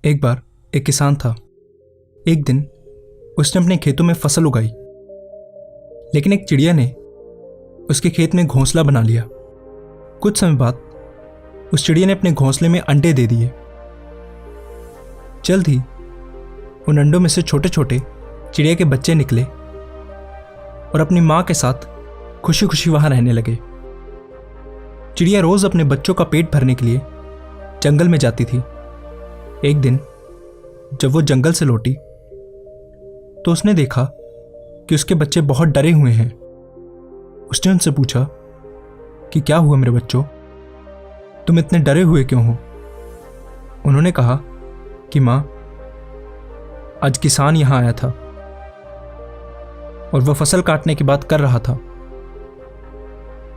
एक बार एक किसान था। एक दिन उसने अपने खेतों में फसल उगाई, लेकिन एक चिड़िया ने उसके खेत में घोंसला बना लिया। कुछ समय बाद उस चिड़िया ने अपने घोंसले में अंडे दे दिए। जल्द ही उन अंडों में से छोटे छोटे चिड़िया के बच्चे निकले और अपनी मां के साथ खुशी खुशी वहां रहने लगे। चिड़िया रोज अपने बच्चों का पेट भरने के लिए जंगल में जाती थी। एक दिन जब वो जंगल से लौटी तो उसने देखा कि उसके बच्चे बहुत डरे हुए हैं। उसने उनसे पूछा कि क्या हुआ मेरे बच्चों, तुम इतने डरे हुए क्यों हो? उन्होंने कहा कि मां, आज किसान यहां आया था और वह फसल काटने की बात कर रहा था।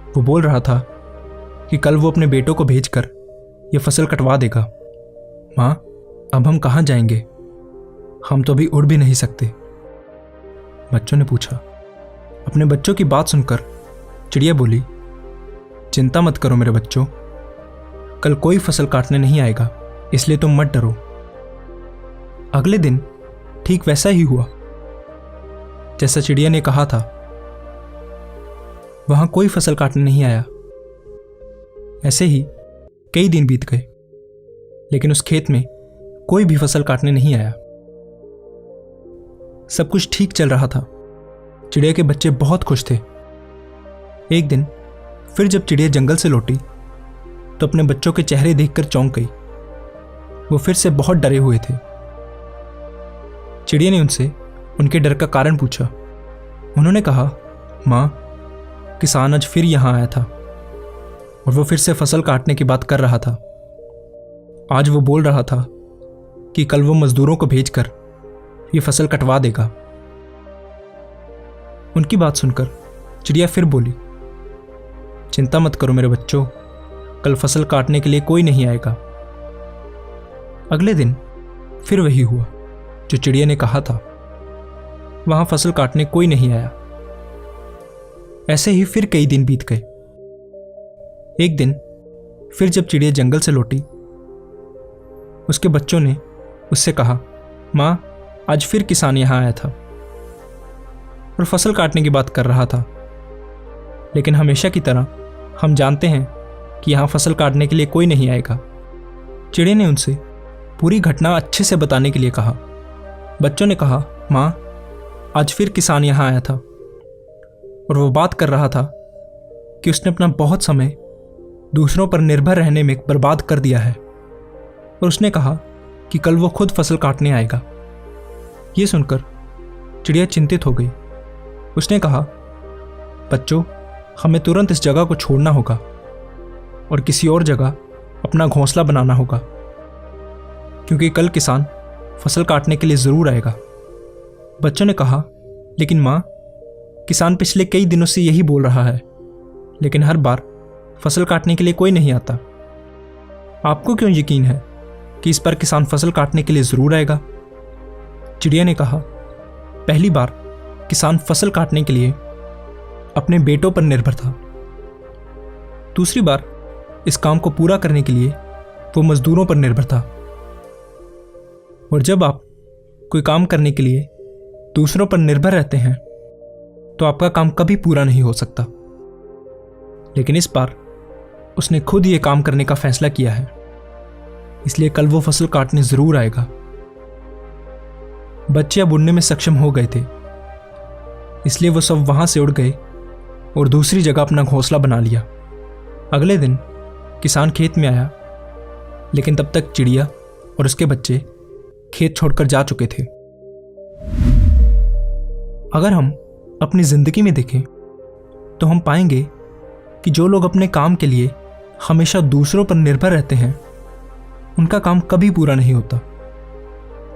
वो बोल रहा था कि कल वो अपने बेटों को भेजकर यह फसल कटवा देगा। मां, अब हम कहां जाएंगे? हम तो अभी उड़ भी नहीं सकते। बच्चों ने पूछा। अपने बच्चों की बात सुनकर चिड़िया बोली, चिंता मत करो मेरे बच्चों, कल कोई फसल काटने नहीं आएगा, इसलिए तुम मत डरो। अगले दिन ठीक वैसा ही हुआ जैसा चिड़िया ने कहा था। वहां कोई फसल काटने नहीं आया। ऐसे ही कई दिन बीत गए, लेकिन उस खेत में कोई भी फसल काटने नहीं आया। सब कुछ ठीक चल रहा था। चिड़िया के बच्चे बहुत खुश थे। एक दिन फिर जब चिड़िया जंगल से लौटी तो अपने बच्चों के चेहरे देखकर चौंक गई। वो फिर से बहुत डरे हुए थे। चिड़िया ने उनसे उनके डर का कारण पूछा। उन्होंने कहा, मां, किसान आज फिर यहां आया था और वो फिर से फसल काटने की बात कर रहा था। आज वो बोल रहा था कि कल वो मजदूरों को भेजकर ये फसल कटवा देगा। उनकी बात सुनकर चिड़िया फिर बोली, चिंता मत करो मेरे बच्चों, कल फसल काटने के लिए कोई नहीं आएगा। अगले दिन फिर वही हुआ जो चिड़िया ने कहा था। वहां फसल काटने कोई नहीं आया। ऐसे ही फिर कई दिन बीत गए। एक दिन फिर जब चिड़िया जंगल से लौटी, उसके बच्चों ने उससे कहा, मां, आज फिर किसान यहां आया था और फसल काटने की बात कर रहा था, लेकिन हमेशा की तरह हम जानते हैं कि यहां फसल काटने के लिए कोई नहीं आएगा। चिड़िया ने उनसे पूरी घटना अच्छे से बताने के लिए कहा। बच्चों ने कहा, मां, आज फिर किसान यहां आया था और वो बात कर रहा था कि उसने अपना बहुत समय दूसरों पर निर्भर रहने में बर्बाद कर दिया है और उसने कहा कि कल वो खुद फसल काटने आएगा। ये सुनकर चिड़िया चिंतित हो गई। उसने कहा, बच्चों, हमें तुरंत इस जगह को छोड़ना होगा और किसी और जगह अपना घोंसला बनाना होगा, क्योंकि कल किसान फसल काटने के लिए जरूर आएगा। बच्चों ने कहा, लेकिन मां, किसान पिछले कई दिनों से यही बोल रहा है, लेकिन हर बार फसल काटने के लिए कोई नहीं आता। आपको क्यों यकीन है कि इस बार किसान फसल काटने के लिए जरूर आएगा? चिड़िया ने कहा, पहली बार किसान फसल काटने के लिए अपने बेटों पर निर्भर था। दूसरी बार इस काम को पूरा करने के लिए वो मजदूरों पर निर्भर था। और जब आप कोई काम करने के लिए दूसरों पर निर्भर रहते हैं तो आपका काम कभी पूरा नहीं हो सकता। लेकिन इस बार उसने खुद ये काम करने का फैसला किया है, इसलिए कल वो फसल काटने जरूर आएगा। बच्चे अब उड़ने में सक्षम हो गए थे, इसलिए वो सब वहां से उड़ गए और दूसरी जगह अपना घोंसला बना लिया। अगले दिन किसान खेत में आया, लेकिन तब तक चिड़िया और उसके बच्चे खेत छोड़कर जा चुके थे। अगर हम अपनी जिंदगी में देखें तो हम पाएंगे कि जो लोग अपने काम के लिए हमेशा दूसरों पर निर्भर रहते हैं, उनका काम कभी पूरा नहीं होता।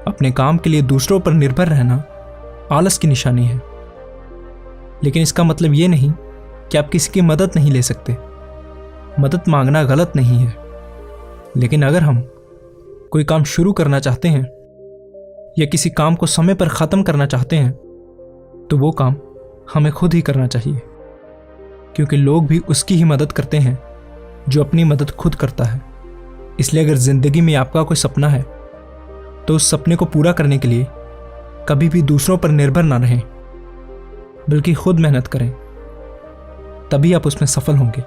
अपने काम के लिए दूसरों पर निर्भर रहना आलस की निशानी है, लेकिन इसका मतलब यह नहीं कि आप किसी की मदद नहीं ले सकते। मदद मांगना गलत नहीं है, लेकिन अगर हम कोई काम शुरू करना चाहते हैं या किसी काम को समय पर खत्म करना चाहते हैं तो वो काम हमें खुद ही करना चाहिए, क्योंकि लोग भी उसकी ही मदद करते हैं जो अपनी मदद खुद करता है। इसलिए अगर जिंदगी में आपका कोई सपना है तो उस सपने को पूरा करने के लिए कभी भी दूसरों पर निर्भर ना रहें, बल्कि खुद मेहनत करें, तभी आप उसमें सफल होंगे।